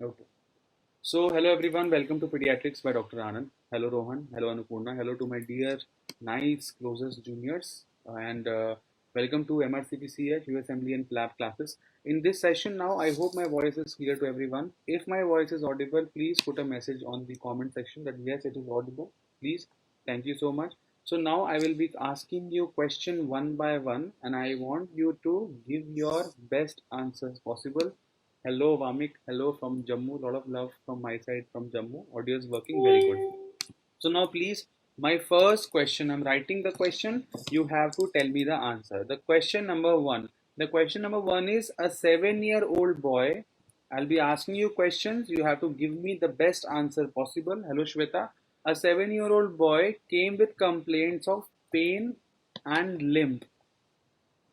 Okay. So, hello everyone, welcome to Pediatrics by Dr. Anand. Hello Rohan, hello Anupurna, hello to my dear, nice, closest juniors, and welcome to MRCPCH, USMLE and lab classes. In this session now, I hope my voice is clear to everyone. If my voice is audible, please put a message on the comment section that yes, it is audible. Please, thank you so much. So now I will be asking you question one by one, and I want you to give your best answers possible. Hello, Vamik. Hello from Jammu. Lot of love from my side from Jammu. Audio is working very good. So now, please, my first question. I'm writing the question. You have to tell me the answer. The question number one. The question number one is a 7-year-old boy. I'll be asking you questions. You have to give me the best answer possible. Hello, Shweta. A 7-year-old boy came with complaints of pain and limp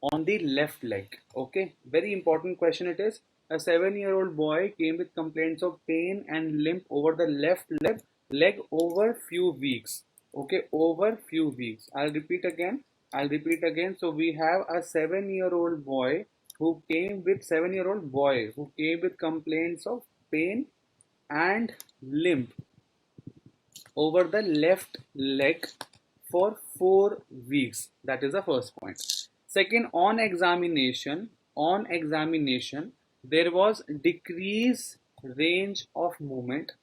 on the left leg. Okay, very important question it is. A 7-year-old boy came with complaints of pain and limp over the left leg over few weeks. Okay, over few weeks. I'll repeat again. So we have a 7-year-old boy who came with 7-year-old boy who came with complaints of pain and limp over the left leg for 4 weeks. That is the first point. Second, on examination, there was decreased range of movement.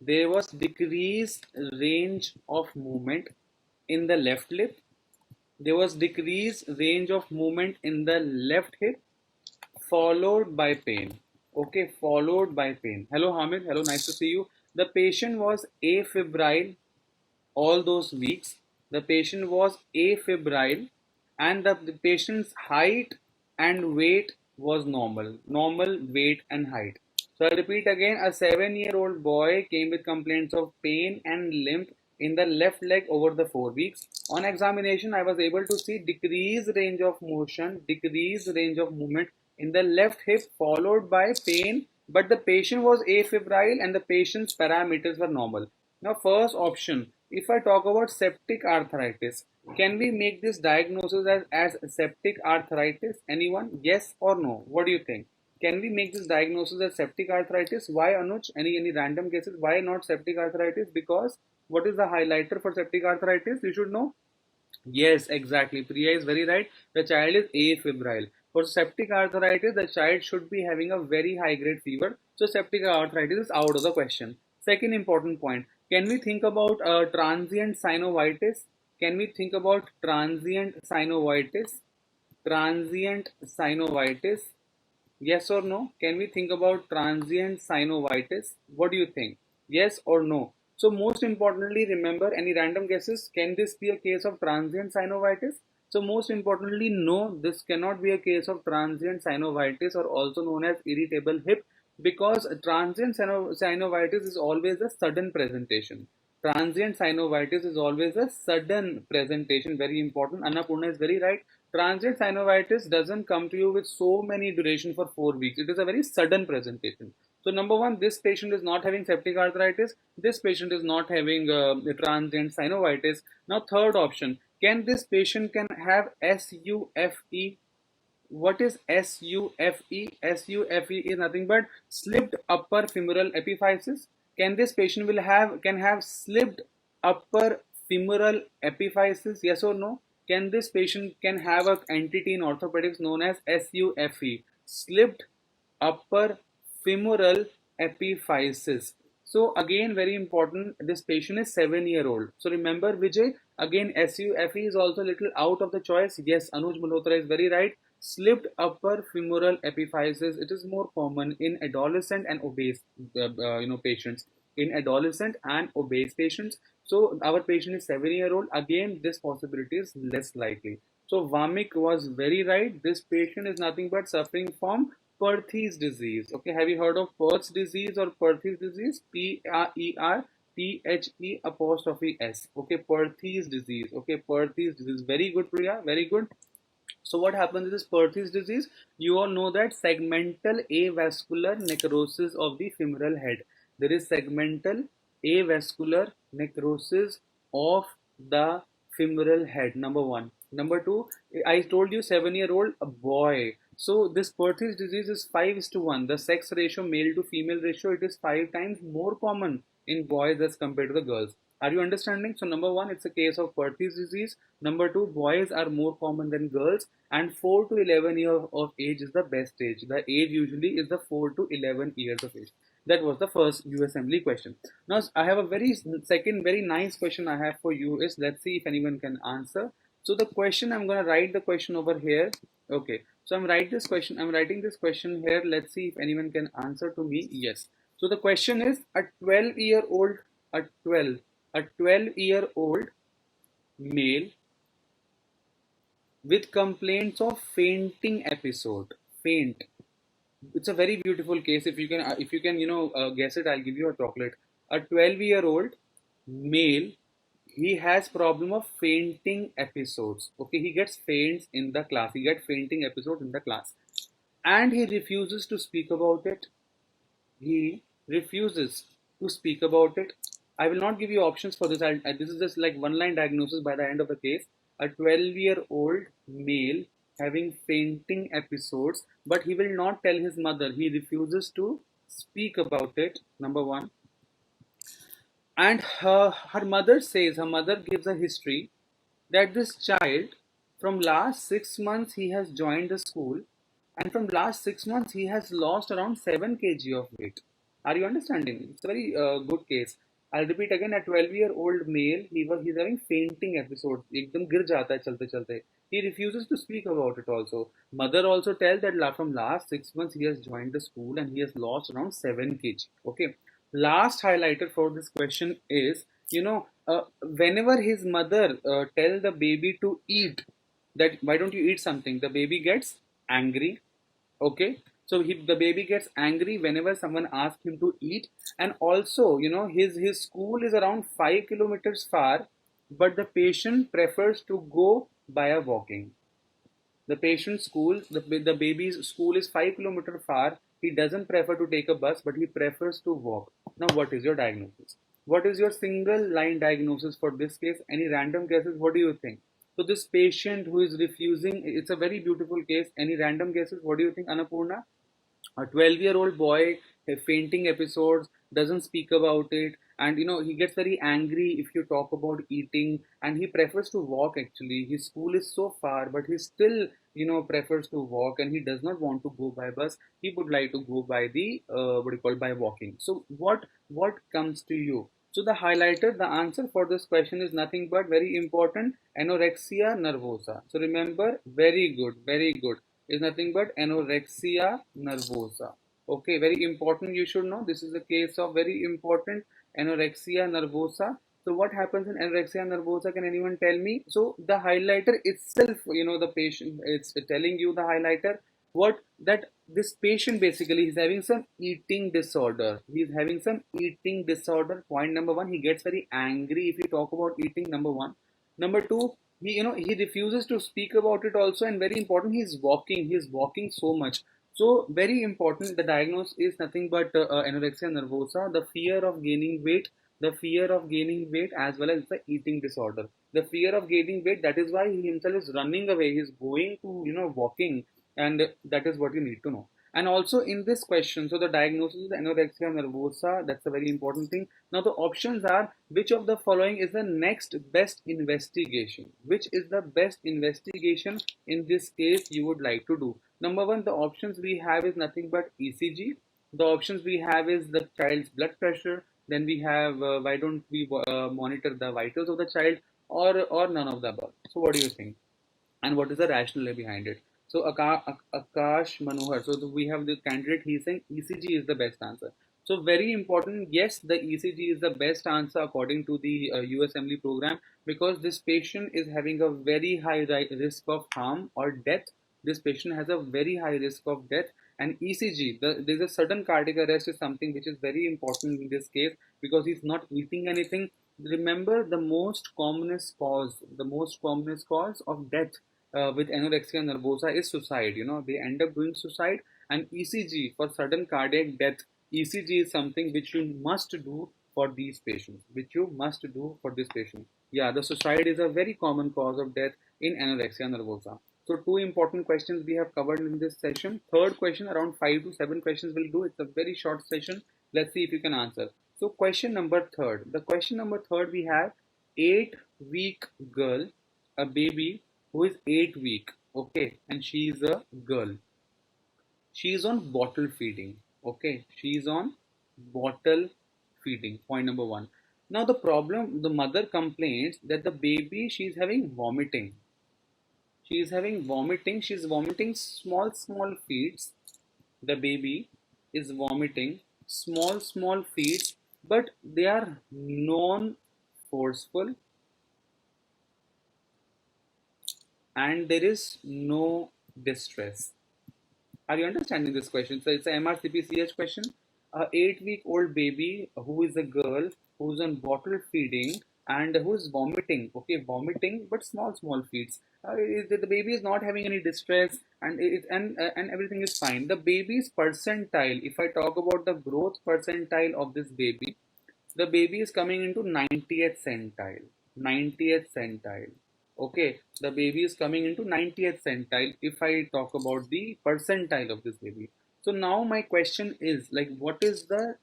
There was decreased range of movement in the left lip. There was decreased range of movement in the left hip, followed by pain. Okay, followed by pain. Hello, Hamid. Hello, nice to see you. The patient was afebrile all those weeks. The patient was afebrile, and the patient's height and weight was normal weight and height. So I repeat again, a 7-year-old boy came with complaints of pain and limp in the left leg over the 4 weeks. On examination, I was able to see decreased range of motion, decreased range of movement in the left hip, followed by pain, but the patient was afebrile and the patient's parameters were normal. Now, first option, if I talk about septic arthritis, can we make this diagnosis as septic arthritis? Anyone? Yes or no? What do you think? Can we make this diagnosis as septic arthritis? Why, Anuj? Any random cases? Why not septic arthritis? Because what is the highlighter for septic arthritis? You should know. Yes, exactly. Priya is very right. The child is afebrile. For septic arthritis, the child should be having a very high grade fever. So septic arthritis is out of the question. Second important point. Can we think about transient synovitis? Can we think about transient synovitis? Transient synovitis. Yes or no? Can we think about transient synovitis? What do you think? Yes or no? So most importantly, remember, any random guesses? Can this be a case of transient synovitis? So most importantly, no, this cannot be a case of transient synovitis, or also known as irritable hip, because transient synovitis is always a sudden presentation. Transient synovitis is always a sudden presentation. Very important. Annapurna is very right. Transient synovitis doesn't come to you with so many duration for 4 weeks. It is a very sudden presentation. So number one, this patient is not having septic arthritis. This patient is not having transient synovitis. Now third option, can this patient can have SUFE? What is SUFE? SUFE is nothing but slipped upper femoral epiphysis. Can this patient can have slipped upper femoral epiphysis? Yes or no? Can this patient can have an entity in orthopedics known as SUFE, slipped upper femoral epiphysis? So again, very important, this patient is 7-year-old. So remember, Vijay, again SUFE is also a little out of the choice. Yes, Anuj Malhotra is very right. Slipped upper femoral epiphysis, it is more common in adolescent and obese patients. In adolescent and obese patients. So our patient is 7-year-old. Again, this possibility is less likely. So Vamik was very right. This patient is nothing but suffering from Perthes disease. Okay, have you heard of Perthes disease or Perthes disease? PRERTHE'. Okay, Perthes disease. Okay, Perthes disease. Very good, Priya. Very good. So what happens is this Perthes disease, you all know that segmental avascular necrosis of the femoral head. There is segmental avascular necrosis of the femoral head, number one. Number two, I told you 7-year-old boy. So this Perthes disease is 5:1. The sex ratio, male to female ratio, it is 5 times more common in boys as compared to the girls. Are you understanding? So number one, it's a case of Perthes disease. Number two, boys are more common than girls, and 4 to 11 years of age is the best age. The age usually is the 4 to 11 years of age. That was the first USMLE question. Now I have a very nice question I have for you is, let's see if anyone can answer. So the question, I'm gonna write the question over here. Okay. So I'm writing this question here. Let's see if anyone can answer to me. Yes. So the question is, a 12, a 12-year-old male with complaints of fainting episode. Faint. It's a very beautiful case. If you can, guess it, I'll give you a chocolate. A 12-year-old male, he has problem of fainting episodes. Okay, he gets faints in the class. He gets fainting episodes in the class, and he refuses to speak about it. He refuses to speak about it. I will not give you options for this. This is just like one line diagnosis by the end of the case. A 12-year-old male having fainting episodes, but he will not tell his mother. He refuses to speak about it, number one. And her mother gives a history that this child, from last 6 months, he has joined the school, and from last 6 months, he has lost around 7 kg of weight. Are you understanding? It's a very good case. I'll repeat again. A 12-year-old male, he's having fainting episodes. एकदम गिर जाता है चलते चलते. He refuses to speak about it also. Mother also tells that from last 6 months he has joined the school and he has lost around 7 kg. Okay. Last highlighter for this question is, whenever his mother tell the baby to eat, that why don't you eat something, the baby gets angry. Okay, so the baby gets angry whenever someone asks him to eat. And also, his school is around 5 kilometers far, but the patient prefers to go by a walking. The patient's school, the baby's school is 5 kilometers far. He doesn't prefer to take a bus, but he prefers to walk. Now, what is your diagnosis? What is your single line diagnosis for this case? Any random guesses? What do you think? So this patient who is refusing, it's a very beautiful case. Any random guesses? What do you think, Annapurna? A 12-year-old boy, fainting episodes, doesn't speak about it, and he gets very angry if you talk about eating, and he prefers to walk. Actually, his school is so far, but he still prefers to walk, and he does not want to go by bus. He would like to go by the what do you call, by walking. So what comes to you? So the highlighter, the answer for this question is nothing but very important, anorexia nervosa. So remember, very good, is nothing but anorexia nervosa. Okay, very important, you should know. This is a case of very important anorexia nervosa. So what happens in anorexia nervosa? Can anyone tell me? So the highlighter itself, the patient, it's telling you, the highlighter, what that this patient basically is having some eating disorder. He's having some eating disorder. Point number one, he gets very angry if you talk about eating. Number one. Number two, he refuses to speak about it also, and very important, he's walking so much. So very important, the diagnosis is nothing but anorexia nervosa, the fear of gaining weight, as well as the eating disorder. The fear of gaining weight, that is why he himself is running away. He's going to, walking, and that is what you need to know. And also in this question, so the diagnosis is anorexia nervosa. That's a very important thing. Now the options are, which of the following is the next best investigation? Which is the best investigation in this case you would like to do? Number one, the options we have is nothing but ECG. The options we have is the child's blood pressure. Then we have, why don't we monitor the vitals of the child, or none of the above? So what do you think? And what is the rationale behind it? So Akash Manohar. So we have the candidate. He's saying ECG is the best answer. So very important. Yes, the ECG is the best answer according to the USMLE program, because this patient is having a very high risk of harm or death. This patient has a very high risk of death. And ECG, there's a sudden cardiac arrest is something which is very important in this case, because he's not eating anything. Remember, the most commonest cause of death with anorexia nervosa is suicide. They end up doing suicide. And ECG for sudden cardiac death, ECG is something which you must do for these patients. Yeah, the suicide is a very common cause of death in anorexia nervosa. So two important questions we have covered in this session. Third question, around 5 to 7 questions we'll do. It's a very short session. Let's see if you can answer. So question number third. The question number third, we have 8-week girl, a baby who is 8 week. Okay, and she is a girl. She is on bottle feeding. Okay, she is on bottle feeding. Point number one. Now the problem, the mother complains that the baby, she is having vomiting. She is having vomiting. She is vomiting small feeds. The baby is vomiting small feeds, but they are non-forceful, and there is no distress. Are you understanding this question? So it's a MRCPCH question. A 8-week-old baby who is a girl who's on bottle feeding and who's vomiting. Okay, vomiting, but small feeds. The baby is not having any distress, and and everything is fine. The baby's percentile. If I talk about the growth percentile of this baby, the baby is coming into 90th centile. 90th centile. Okay, the baby is coming into 90th centile if I talk about the percentile of this baby. So now my question is, like, what is the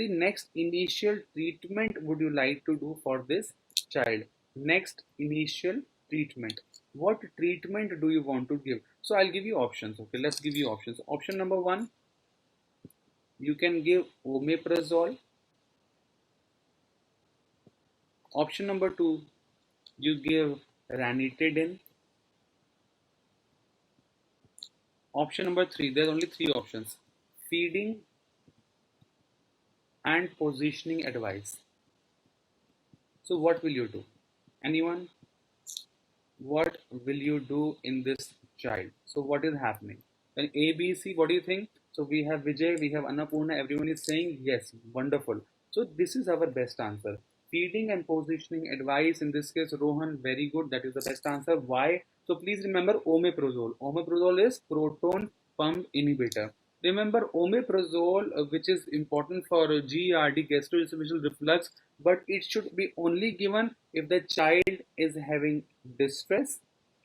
next initial treatment would you like to do for this child? Next initial treatment. What treatment do you want to give? So I'll give you options. Okay, let's give you options. Option number one, you can give omeprazole. Option number two, you give ranitidine. Option number three, there's only three options: feeding and positioning advice. So what will you do? Anyone? What will you do in this child? So what is happening? Then A, B, C, what do you think? So we have Vijay, we have Annapurna, everyone is saying yes, wonderful. So this is our best answer. Feeding and positioning advice, in this case, Rohan, very good, that is the best answer. Why? So please remember omeprazole. Omeprazole is proton pump inhibitor. Remember omeprazole, which is important for GERD, gastroesophageal reflux, but it should be only given if the child is having distress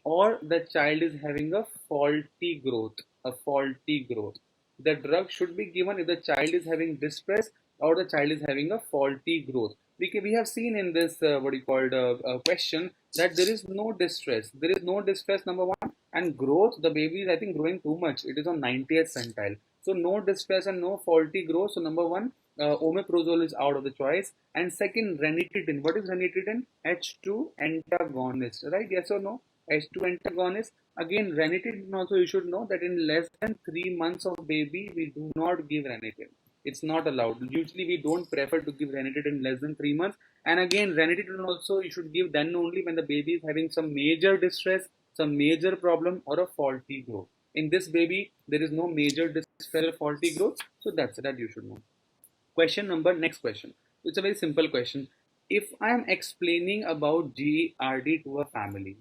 or the child is having a faulty growth. A faulty growth. The drug should be given if the child is having distress or the child is having a faulty growth. We have seen in this what you called question that there is no distress. There is no distress, number one, and growth. The baby is, I think, growing too much. It is on 90th centile. So no distress and no faulty growth. So number one, omeprazole is out of the choice. And second, ranitidine. What is ranitidine? H2 antagonist, right? Yes or no? H2 antagonist. Again, ranitidine also you should know that in less than 3 months of baby, we do not give ranitidine. It's not allowed. Usually we don't prefer to give ranitidine in less than 3 months. And again, ranitidine also you should give then only when the baby is having some major distress, some major problem, or a faulty growth. In this baby, there is no major distress or faulty growth. So that's that you should know. Next question. It's a very simple question. If I am explaining about GERD to a family,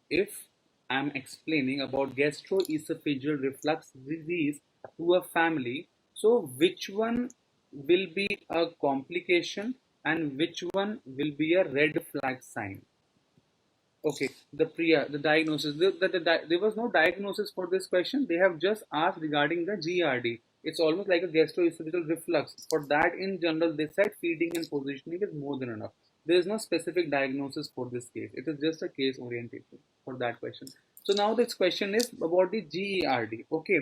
if I am explaining about gastroesophageal reflux disease to a family, so which one will be a complication and which one will be a red flag sign? Okay, the diagnosis. There was no diagnosis for this question. They have just asked regarding the GERD. It's almost like a gastroesophageal reflux. For that, in general, they said feeding and positioning is more than enough. There is no specific diagnosis for this case. It is just a case orientation for that question. So now this question is about the GERD. Okay,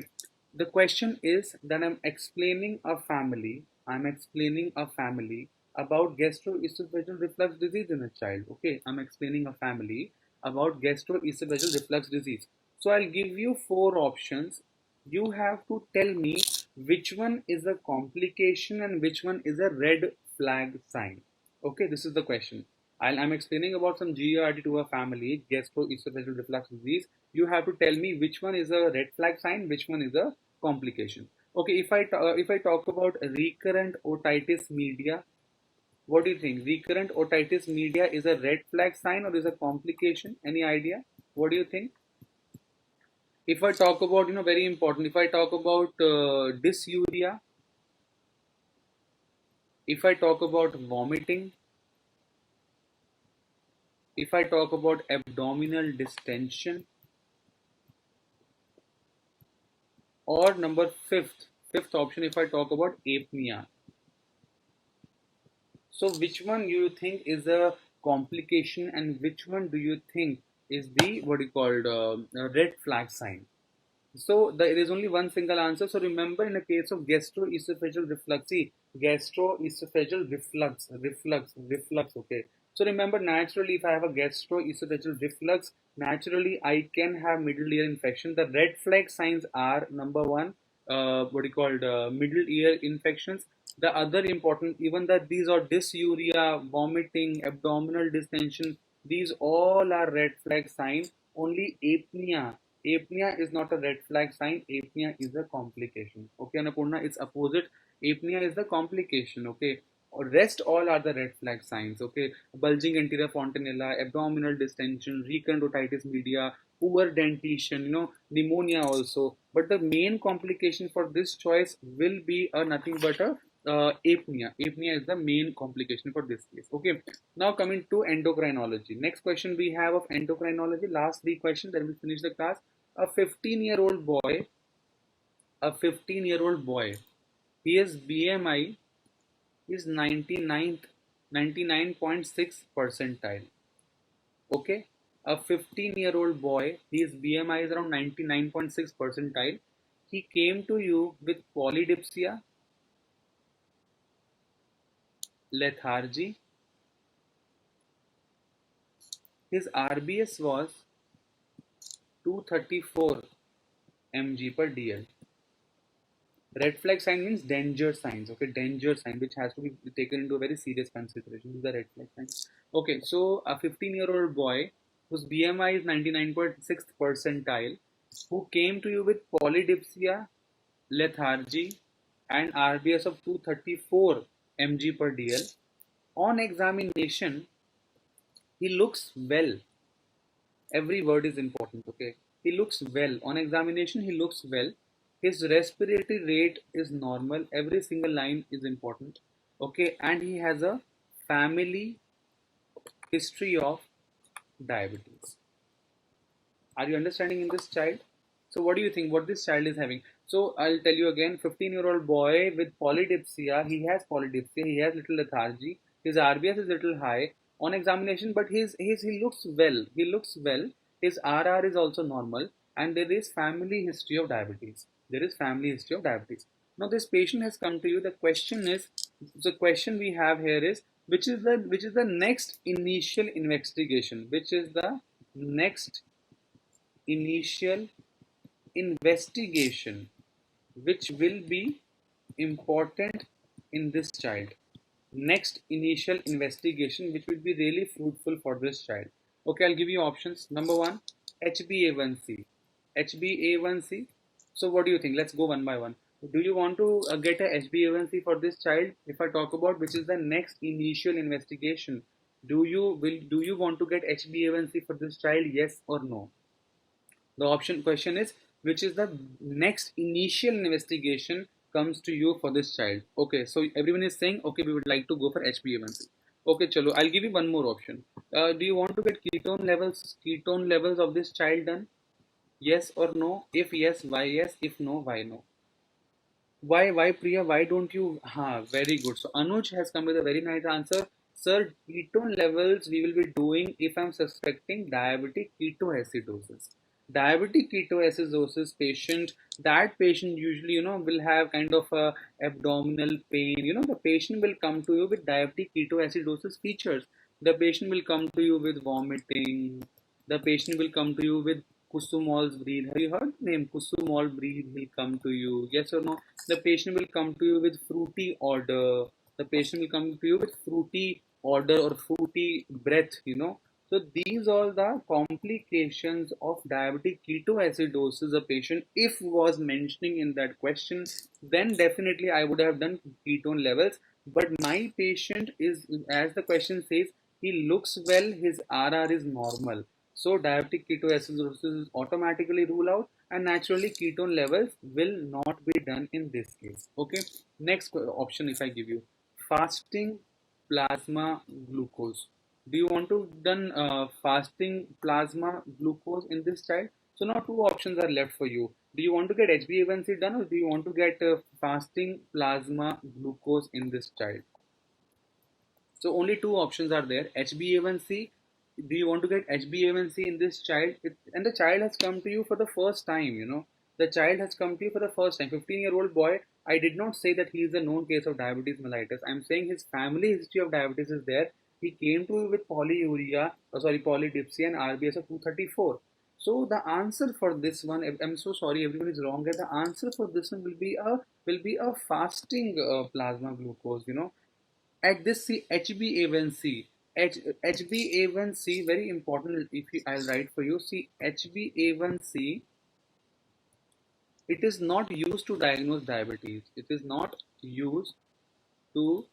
the question is that I'm explaining a family. I'm explaining a family about gastroesophageal reflux disease in a child. Okay, I'm explaining a family about gastroesophageal reflux disease. So I'll give you four options. You have to tell me which one is a complication and which one is a red flag sign. Okay, this is the question. I'm explaining about some GERD to a family, gastroesophageal reflux disease. You have to tell me which one is a red flag sign, which one is a complication. Okay, if I talk about recurrent otitis media, what do you think? Recurrent otitis media is a red flag sign or is a complication? Any idea? What do you think? If I talk about, very important, if I talk about dysuria, if I talk about vomiting, if I talk about abdominal distension, or number fifth option, if I talk about apnea. So which one do you think is a complication, and which one do you think is the what you called red flag sign? So there is only one single answer. So remember, in the case of gastroesophageal reflux, see, gastroesophageal reflux. Okay. So remember, naturally, if I have a gastroesophageal reflux, naturally I can have middle ear infection. The red flag signs are number one, what you called middle ear infections. The other important, even that these are dysuria, vomiting, abdominal distension. These all are red flag signs. Only apnea is not a red flag sign. Apnea is a complication. Okay, Annapurna, it's opposite. Apnea is the complication. Okay, rest all are the red flag signs. Okay, bulging anterior fontanella, abdominal distension, recurrent otitis media, poor dentition, pneumonia also. But the main complication for this choice will be nothing but a apnea. Apnea is the main complication for this case. Okay. Now coming to endocrinology. Next question we have of endocrinology. Last three questions, then we finish the class. A 15-year-old boy, a 15-year-old boy, his BMI is 99.6 percentile. Okay, a 15-year-old boy, his BMI is around 99.6 percentile. He came to you with polydipsia, lethargy. His RBS was 234 mg per dl. Red flag sign means danger signs. Okay, danger sign which has to be taken into a very serious consideration. These are red flag signs. Okay, so a 15-year-old boy whose BMI is 99.6 percentile, who came to you with polydipsia, lethargy, and RBS of 234 mg per dl. On examination, he looks well. Every word is important. Okay, he looks well. On examination, he looks well. His respiratory rate is normal. Every single line is important. Okay, and he has a family history of diabetes. Are you understanding in this child? So what do you think what this child is having? So I'll tell you again, 15-year-old boy with polydipsia, he has polydipsia, he has little lethargy, his RBS is little high on examination, but he looks well. He looks well. His RR is also normal, and there is family history of diabetes. There is family history of diabetes. Now this patient has come to you. The question we have here is, which is the next initial investigation? Which is the next initial investigation which will be important in this child? Next initial investigation which will be really fruitful for this child. Okay, I'll give you options. Number one, HbA1c. HbA1c. So what do you think? Let's go one by one. Do you want to get a HbA1c for this child? If I talk about which is the next initial investigation, do you want to get HbA1c for this child? Yes or no? The option question is, which is the next initial investigation comes to you for this child? Okay, so everyone is saying, okay, we would like to go for HbA1c. Okay, chalo, I'll give you one more option. Do you want to get ketone levels of this child done? Yes or no? If yes, why yes? If no, why no? Why Priya? Why don't you? Very good. So Anuj has come with a very nice answer. Sir, ketone levels we will be doing if I'm suspecting diabetic ketoacidosis. Diabetic ketoacidosis patient, that patient usually will have kind of a abdominal pain. The patient will come to you with diabetic ketoacidosis features. The patient will come to you with vomiting. The patient will come to you with Kusumol's breathe. Have you heard the name? Kusumol breathe will come to you. Yes or no? The patient will come to you with fruity odor. The patient will come to you with fruity odor or fruity breath. So these are the complications of diabetic ketoacidosis. A patient, if was mentioning in that question, then definitely I would have done ketone levels. But my patient is, as the question says, he looks well, his RR is normal. So diabetic ketoacidosis is automatically ruled out, and naturally ketone levels will not be done in this case. Okay. Next option, if I give you, fasting plasma glucose. Do you want to done fasting plasma glucose in this child? So now two options are left for you. Do you want to get HbA1c done, or do you want to get fasting plasma glucose in this child? So only two options are there. HbA1c. Do you want to get HbA1c in this child? And the child has come to you for the first time, The child has come to you for the first time. 15-year-old boy. I did not say that he is a known case of diabetes mellitus. I'm saying his family history of diabetes is there. He came to you with polydipsia and RBS of 234. So the answer for this one, I'm so sorry, everyone is wrong. The answer for this one will be a fasting plasma glucose. At this, see HbA1c. HbA1c, very important. If I'll write for you. See, HbA1c, it is not used to diagnose diabetes. It is not used to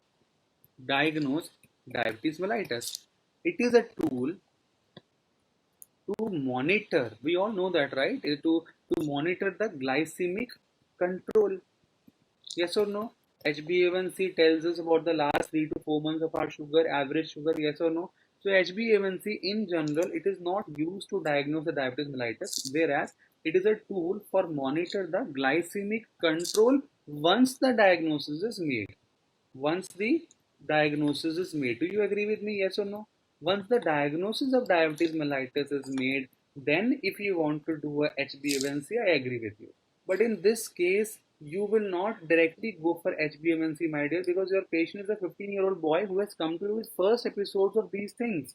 diagnose diabetes mellitus. It is a tool to monitor. We all know that, right? To monitor the glycemic control. Yes or no? HbA1c tells us about the last 3 to 4 months of our sugar, average sugar, yes or no? So HbA1c in general, it is not used to diagnose the diabetes mellitus, whereas it is a tool for monitor the glycemic control once the diagnosis is made. Once the diagnosis is made. Do you agree with me? Yes or no? Once the diagnosis of diabetes mellitus is made, then if you want to do a HbA1c, I agree with you. But in this case, you will not directly go for HbA1c, my dear, because your patient is a 15-year-old boy who has come to you with first episodes of these things.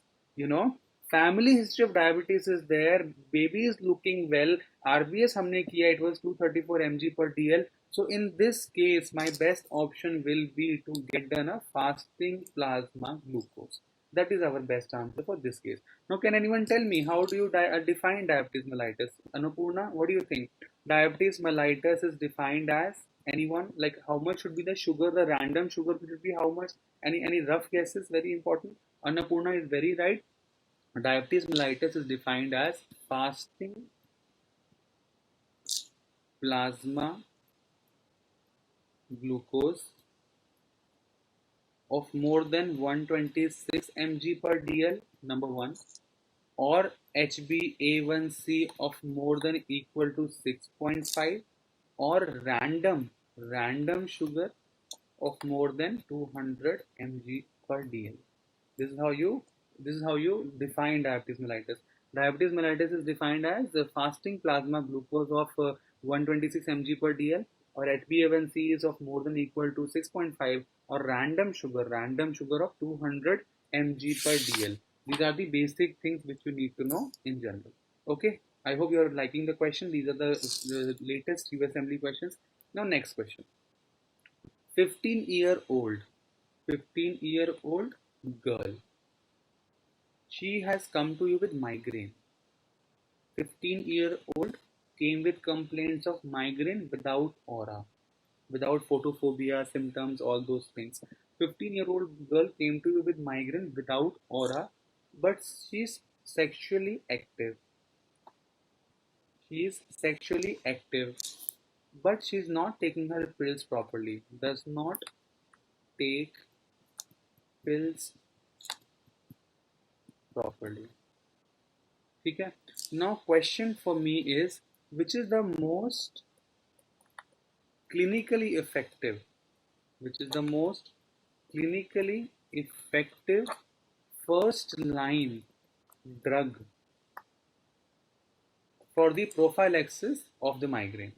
Family history of diabetes is there. Baby is looking well. RBS हमने किया, it was 234 mg per dl. So in this case, my best option will be to get done a fasting plasma glucose. That is our best answer for this case. Now, can anyone tell me how do you define diabetes mellitus? Annapurna, what do you think? Diabetes mellitus is defined as, anyone, like how much should be the sugar? The random sugar should be how much? Any rough guesses? Very important. Annapurna is very right. Diabetes mellitus is defined as fasting plasma glucose of more than 126 mg per dl, number one, or HbA1c of more than equal to 6.5, or random sugar of more than 200 mg per dl. This is how you define diabetes mellitus. Diabetes mellitus is defined as the fasting plasma glucose of 126 mg per dl, or HbA1c is of more than equal to 6.5, or random sugar of 200 mg per dl. These are the basic things which you need to know in general. Okay, I hope you are liking the question. These are the latest USMLE questions. Now next question. 15-year-old girl. She has come to you with migraine. 15-year-old came with complaints of migraine without aura, without photophobia symptoms, all those things. 15-year-old girl came to you with migraine without aura, but she's sexually active. She is sexually active, but she's not taking her pills properly. Does not take pills properly. Okay. Now question for me is, which is the most clinically effective? Which is the most clinically effective first line drug for the prophylaxis of the migraine?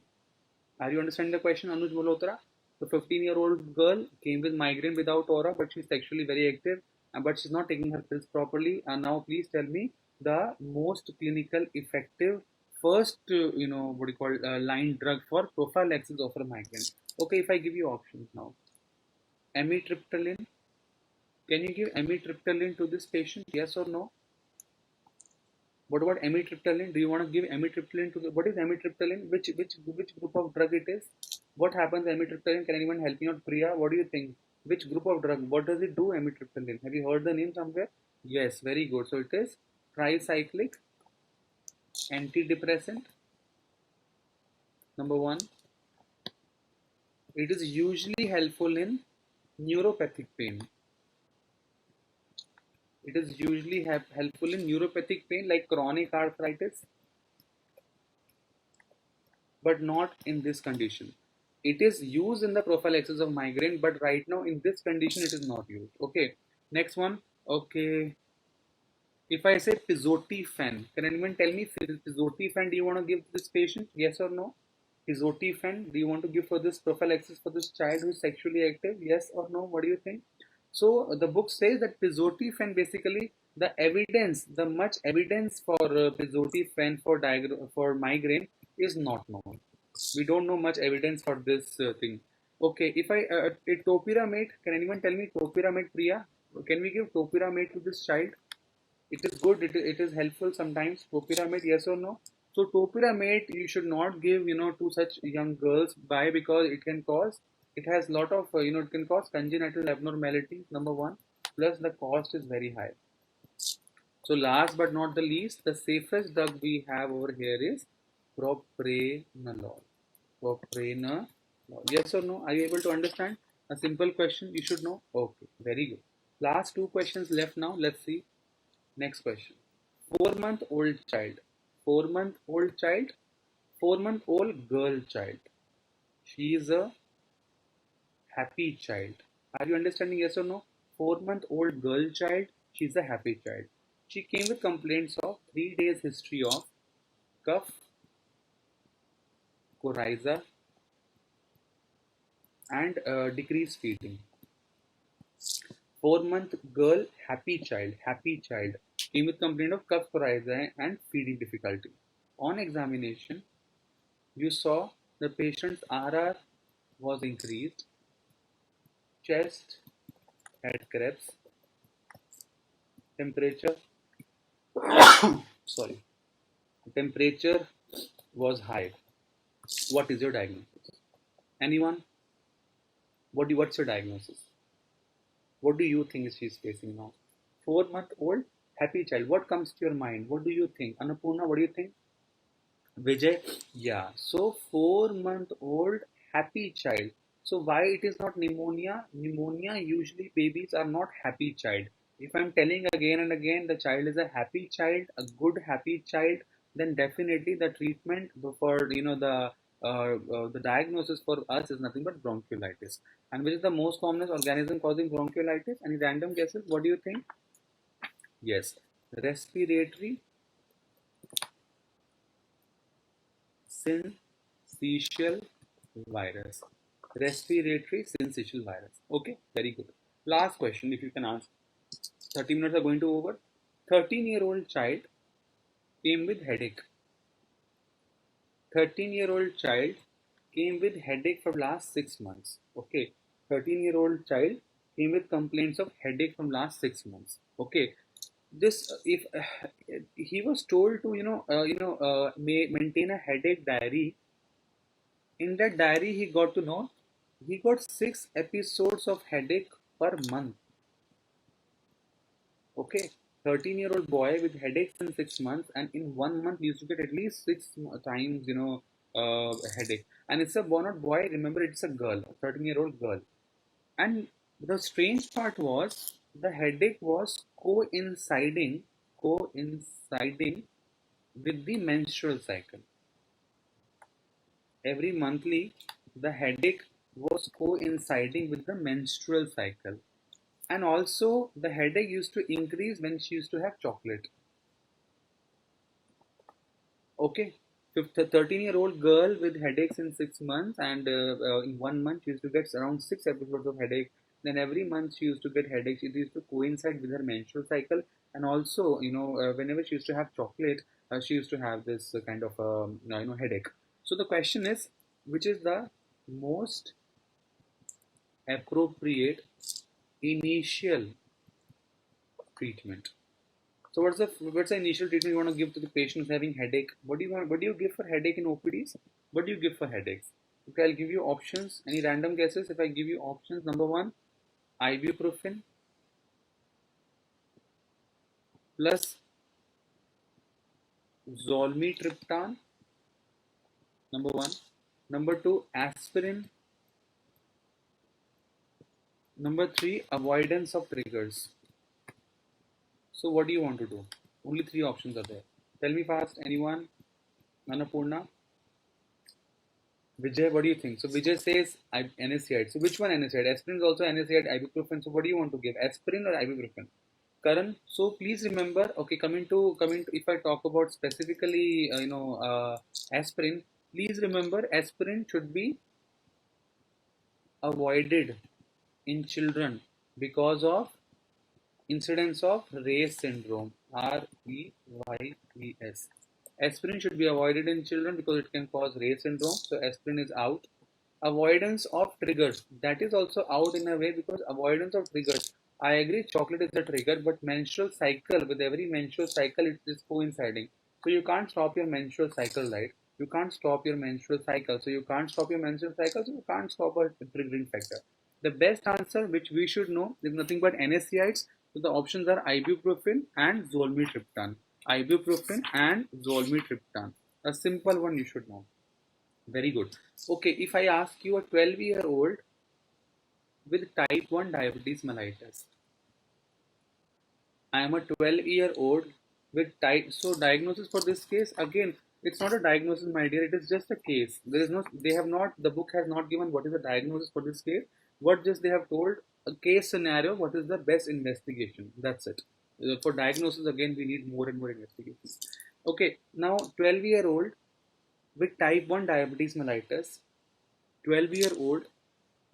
Are you understanding the question, Anuj Malhotra? The 15-year-old girl came with migraine without aura, but she's sexually very active, but she's not taking her pills properly. And now please tell me the most clinical effective first, line drug for prophylaxis of a migraine. Okay, if I give you options now. Amitriptyline. Can you give amitriptyline to this patient? Yes or no? What about amitriptyline? Do you want to give amitriptyline to the, what is amitriptyline? Which group of drug it is? What happens amitriptyline? Can anyone help me out? Priya, what do you think? Which group of drug? What does it do, amitriptyline? Have you heard the name somewhere? Yes, very good. So it is tricyclic antidepressant. Number one. It is usually helpful in neuropathic pain. It is usually helpful in neuropathic pain like chronic arthritis. but not in this condition. It is used in the prophylaxis of migraine, but right now in this condition it is not used. Okay, next one. Okay, if I say pizotifen, can anyone tell me pizotifen? Do you want to give this patient? Yes or no? Pizotifen, do you want to give for this prophylaxis for this child who is sexually active? Yes or no? What do you think? So the book says that pizotifen, basically the evidence, the much evidence for pizotifen for migraine is not known. We don't know much evidence for this thing. Okay, if I topiramate, can anyone tell me topiramate, Priya? Can we give topiramate to this child? It is good. It is helpful sometimes. Topiramate, yes or no? So topiramate you should not give to such young girls. Why? Because it can cause, it has lot of it can cause congenital abnormalities. Number one, plus the cost is very high. So last but not the least, the safest drug we have over here is propranolol. Propranolol. Yes or no? Are you able to understand? A simple question you should know. Okay, very good. Last two questions left now. Let's see. Next question. 4 month old child. 4 month old child. 4 month old girl child. She is a happy child. Are you understanding? Yes or no? 4 month old girl child. She is a happy child. She came with complaints of 3 days history of cough, coryza, and decreased feeding. 4 month girl, happy child, came with complaint of cough, coryza, and feeding difficulty. On examination, you saw the patient's RR was increased, chest had cramps, temperature, sorry, temperature was high. What is your diagnosis? Anyone? What's your diagnosis? What do you think she is facing now? 4 month old, happy child. What comes to your mind? What do you think? Annapurna, what do you think? Vijay, yeah. So 4 month old happy child. So why it is not pneumonia? Pneumonia usually babies are not happy child. If I'm telling again and again the child is a happy child, a good happy child, then definitely the treatment for the diagnosis for us is nothing but bronchiolitis. And which is the most common organism causing bronchiolitis? Any random guesses? What do you think? Yes, respiratory syncytial virus. Respiratory syncytial virus. Okay, very good. Last question, if you can answer. 30 minutes are going to over. 13-year-old child came with headache. 13-year-old child came with headache for last 6 months. Okay, 13-year-old child came with complaints of headache from last 6 months. Okay, this if he was told to maintain a headache diary. In that diary, he got to know he got 6 episodes of headache per month. Okay, 13-year-old boy with headaches in 6 months, and in 1 month, he used to get at least 6 times, headache. And it's a not boy. Remember, it's a girl, a 13-year-old girl. And the strange part was the headache was coinciding with the menstrual cycle. Every monthly, the headache was coinciding with the menstrual cycle. And also, the headache used to increase when she used to have chocolate. Okay, 13-year-old girl with headaches in 6 months, and in 1 month, she used to get around 6 episodes of headache. Then every month, she used to get headaches. It used to coincide with her menstrual cycle. And also, whenever she used to have chocolate, she used to have this kind of headache. So the question is, which is the most appropriate initial treatment? So what's the initial treatment you want to give to the patient who's having headache? What do you give for headache in OPDs? What do you give for headaches? Okay, I'll give you options. Any random guesses? If I give you options, number one, ibuprofen plus zolmitriptan. Number one. Number two, aspirin. Number three, avoidance of triggers. So what do you want to do? Only three options are there. Tell me fast. Anyone? Annapurna? Vijay, what do you think? So Vijay says NSAID. So which one NSAID? Aspirin is also NSAID, ibuprofen. So what do you want to give? Aspirin or ibuprofen? Karan, so please remember, okay, coming to if I talk about specifically, aspirin, please remember aspirin should be avoided in children because of incidence of Reyes syndrome, REYES. Aspirin should be avoided in children because it can cause Reyes syndrome, so aspirin is out. Avoidance of triggers, that is also out in a way because avoidance of triggers. I agree, chocolate is a trigger, but menstrual cycle, with every menstrual cycle, it is coinciding. So you can't stop your menstrual cycle, right? You can't stop your menstrual cycle. So you can't stop your menstrual cycle, so you can't stop a triggering factor. The best answer, which we should know, is nothing but NSAIDs. So the options are ibuprofen and zolmitriptan. Ibuprofen and zolmitriptan. A simple one you should know. Very good. Okay, if I ask you a 12-year-old with type 1 diabetes mellitus, I am a 12-year-old with type. So diagnosis for this case, again, it's not a diagnosis, my dear. It is just a case. There is no. They have not. The book has not given what is the diagnosis for this case. What just they have told a case scenario. What is the best investigation? That's it. For diagnosis, again, we need more and more investigations. Okay, now 12-year-old with type 1 diabetes mellitus, 12-year-old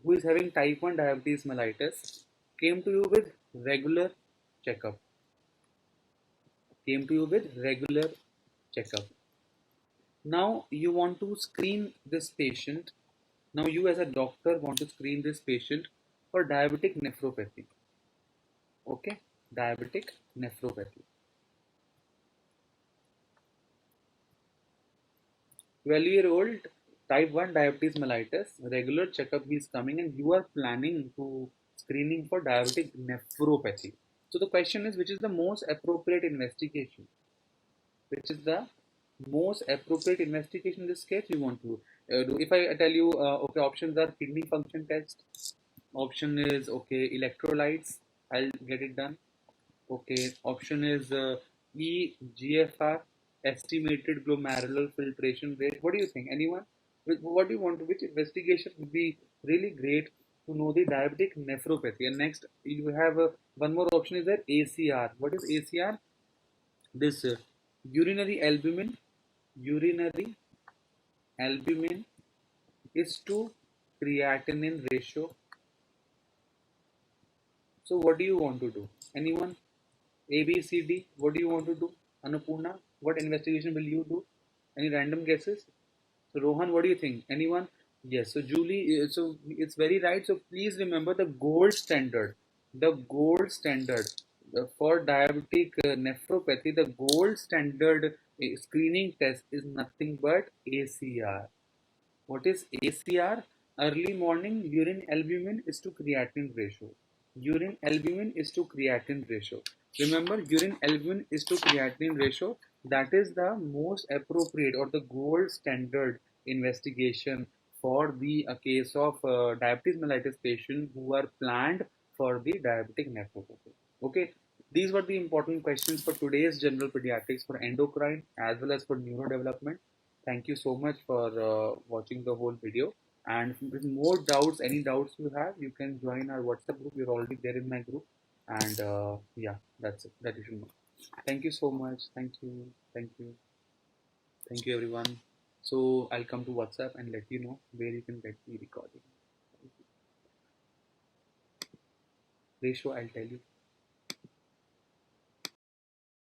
who is having type 1 diabetes mellitus came to you with regular checkup. Came to you with regular checkup. Now you want to screen this patient. Now you as a doctor want to screen this patient for diabetic nephropathy. Okay, diabetic nephropathy. 12-year-old type 1 diabetes mellitus, regular checkup he is coming and you are planning to screening for diabetic nephropathy. So the question is, which is the most appropriate investigation? Which is the most appropriate investigation in this case you want to do? If I tell you, okay, options are kidney function test, option is okay electrolytes, I'll get it done. Okay, option is EGFR, estimated glomerular filtration rate. What do you think? Anyone? What do you want? Which investigation would be really great to know the diabetic nephropathy? And next, you have one more option is that ACR. What is ACR? This urinary albumin. Urinary albumin is to creatinine ratio. So, what do you want to do? Anyone? A, B, C, D. What do you want to do? Annapurna, what investigation will you do? Any random guesses? So Rohan, what do you think? Anyone? Yes. So Julie, so it's very right. So please remember the gold standard. The gold standard for diabetic nephropathy. The gold standard screening test is nothing but ACR. What is ACR? Early morning urine albumin is to creatinine ratio. Urine albumin is to creatinine ratio. Remember, urine albumin is to creatinine ratio. That is the most appropriate or the gold standard investigation for the case of diabetes mellitus patient who are planned for the diabetic nephropathy. Okay, these were the important questions for today's general pediatrics for endocrine as well as for neurodevelopment. Thank you so much for watching the whole video. And with more doubts, any doubts you have, you can join our WhatsApp group. You're already there in my group. And yeah, that's it. That you should know. Thank you so much. Thank you. Thank you. Thank you, everyone. So I'll come to WhatsApp and let you know where you can get the recording. Ratio, I'll tell you.